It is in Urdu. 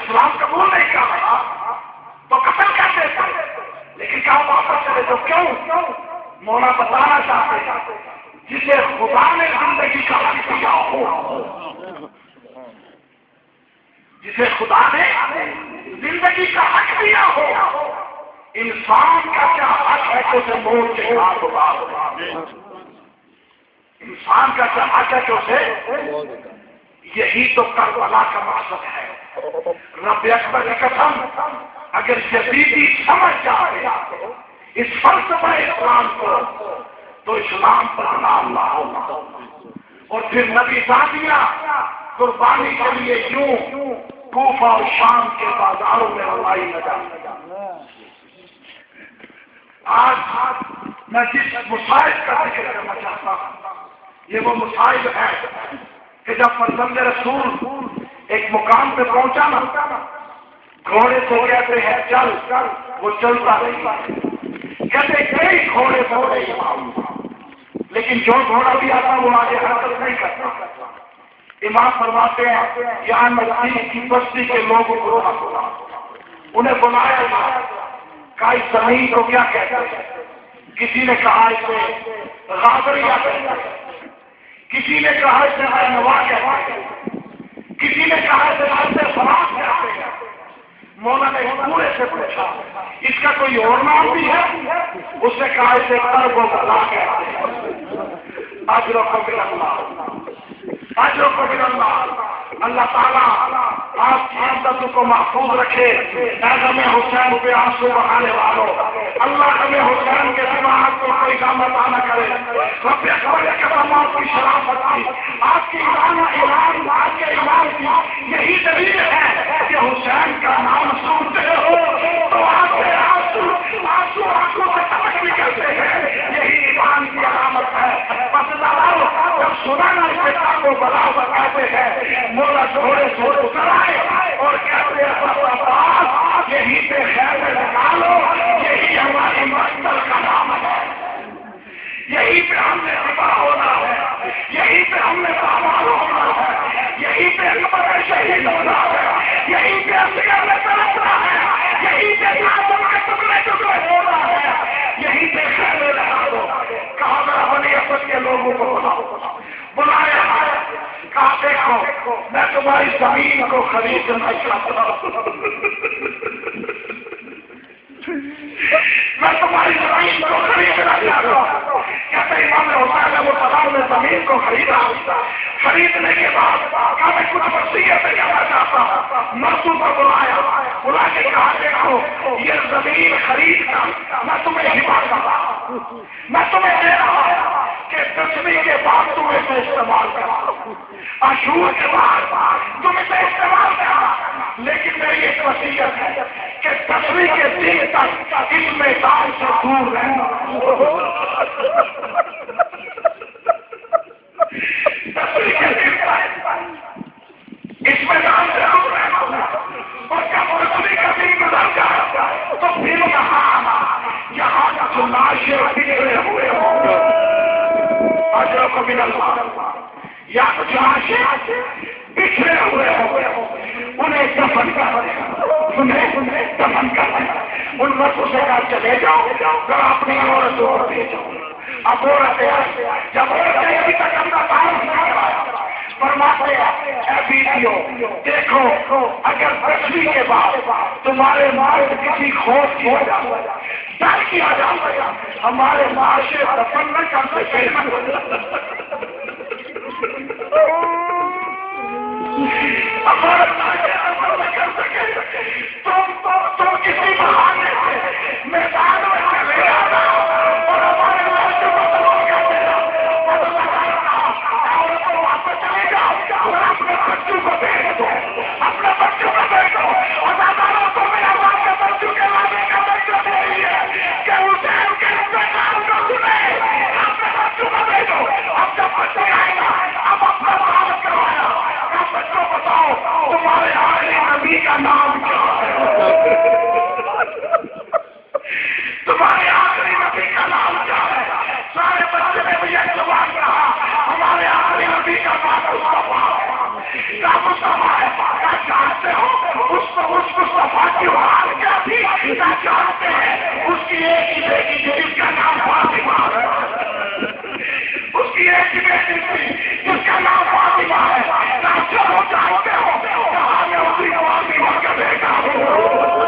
اسلام قبول نہیں کر رہا تو قتل کر دیتے، لیکن کہاں واپس چلے تو کیوں؟ مولا بتانا چاہتے جسے خدا نے زندگی کا حق دیا ہو، جسے خدا نے زندگی کا حق دیا ہو، انسان کا کیا حق ہے کہ اسے موت کے بعد ہوگا؟ انسان کا کیا حق ہے کہ اسے، یہی تو کربلا کا مقصد ہے۔ رب اکبر کی قسم، اگر یزیدی سمجھ جائے اس فلسفہ اسلام کو تو اسلام پر نام نہ ہوگا، اور پھر نبی زادیاں قربانی کے لیے یوں کوفہ اور شام کے بازاروں میں ہوائی نہ جائے۔ آج میں جس مصائب کا ذکر کرنا چاہتا ہوں یہ وہ مصائب ہے کہ جب فرزند رسول ایک مقام پہ پہنچا نا، گھوڑے کو کہتے ہیں چل، وہ چلتا نہیں، کہتے کئی گھوڑے بڑے امام، لیکن جو گھوڑا بھی آتا وہ آگے حرکت نہیں کرتا۔ امام فرماتے ہیں یہاں مسیح کی بستی کے لوگوں کو انہیں بلایا گیا، کہا اس زمین کو کیا کہتے ہیں؟ کسی نے کہا اسے غابریہ کہتے ہیں، کسی نے کہا اسے نوا کہتے ہیں، کسی نے کہا اسے فراق کہتے ہیں۔ مولا نے پورے سے پوچھا اس کا کوئی اور نام بھی ہے؟ اس نے کہا اسے قرب و بلا کہتے ہیں۔ اجر و قبر اللہ، اجر و قبر اللہ۔ اللہ تعالیٰ آپ کی عزت کو محفوظ رکھے۔ غم حسین پہ آنسو بہانے والوں، اللہ غم حسین کے سوا آپ کو کوئی غم عطا نہ کرے۔ رب اکبر کی قسم آپ کی شرافت کی، آپ کی ایمان آپ کے ایمان کی یہی دلیل ہے کہ حسین کا نام سنتے ہو تو آپ کے آنسو آنکھوں سے ٹپک نکلتے ہیں، یہی ایمان کی علامت ہے۔ بس اللہ جب سنا نا اس کتاب کو بلا کہتے ہیں، مولا چھوڑے چھوڑ اتر آئے اور کہتے ہیں یہی پہ خیر نکالو، یہی ہماری منزل کا نام ہے، یہی پہ ہم نے ربا ہونا ہے، یہی پہ ہم نے سامان ہونا ہے، یہی پہ قبر شہید ہونا ہے، یہی پہ اصغر میں تڑپنا ہے، یہی پہ آدم کے ٹکڑے ٹکڑے ہونا ہے، یہی پہ خیر نکالو۔ کہا میرا بنی اسد کے لوگوں کو بلایا، کہا دیکھو میں تمہاری زمین کو خریدنا چاہتا ہوں، میں تمہاری زمین کو خریدنا چاہتا ہوں۔ کہتے امام حسین نے وہ سلام نے زمین کو خریدا، خریدنے کے بعد کہا میں کچھ وصیت کرنا چاہتا ہوں۔ مرسو کو بلایا، بلا کے کہا دیکھو یہ زمین خرید کر میں تمہیں ہبا کر رہا ہوں، میں تمہیں دے رہا ہوں کہ 10ویں کے بعد تم اسے استعمال کرو، عاشور کے بعد تم اسے استعمال کرنا، لیکن میری ایک وصیت ہے کہ 10ویں کے دن تک اس میدان سے دور رہنا۔ 10ویں کے دن تک اس میدان سے دور رہنا، اور جب 10ویں کا دن گزر جائے تو پھر یہاں کا لاشیں بکھرے ہوئے ہوں گے، اجر کو من اللہ، یا کچھ لاشیں بکھرے ہوئے ہوں، انہیں دفن کر ان مرسوں سے کہا چلے جاؤ، ذرا اپنی عورتوں کو بھیجو۔ اب عورتیں جب عورتیں ابھی تک اپنا کام نہیں کرایا، فرماتے ہیں اے بیٹیوں دیکھو اگر 10ویں کے بعد تمہارے مرد کسی خوف کی وجہ ڈر کی وجہ سے ہمارے معاشرے دفن نہ کر سکے، تم کسی بہانے سے میدان میں چلے آنا اور ہمارے معاشرے کو تباہ کر دینا، اور واپس چلے جاؤ اور اپنے بچوں کو بھیج دو، اپنے بچوں کو بھیج دو۔ اور عدالتوں میں ہمارے کے بچوں کے لابے کا مقصد یہی ہے کہ حسین کے انتقال کو سنے، اپنے بچوں کو بھیجو۔ اب جب بچے آئے گا اب اپنا بات کروایا، بچوں بتاؤ تمہارے اس مصطفیٰ کی حال کیا تھی نہ جانتے ہیں. اس کی ایک ہی بیٹی تھی جس کا نام فاطمہ ہے. اس کی ایک ہی بیٹی تھی جس کا نام فاطمہ ہے. نہ چلو جانتے ہو کہاں میں اسی فاطمہ کا بیٹا ہوں.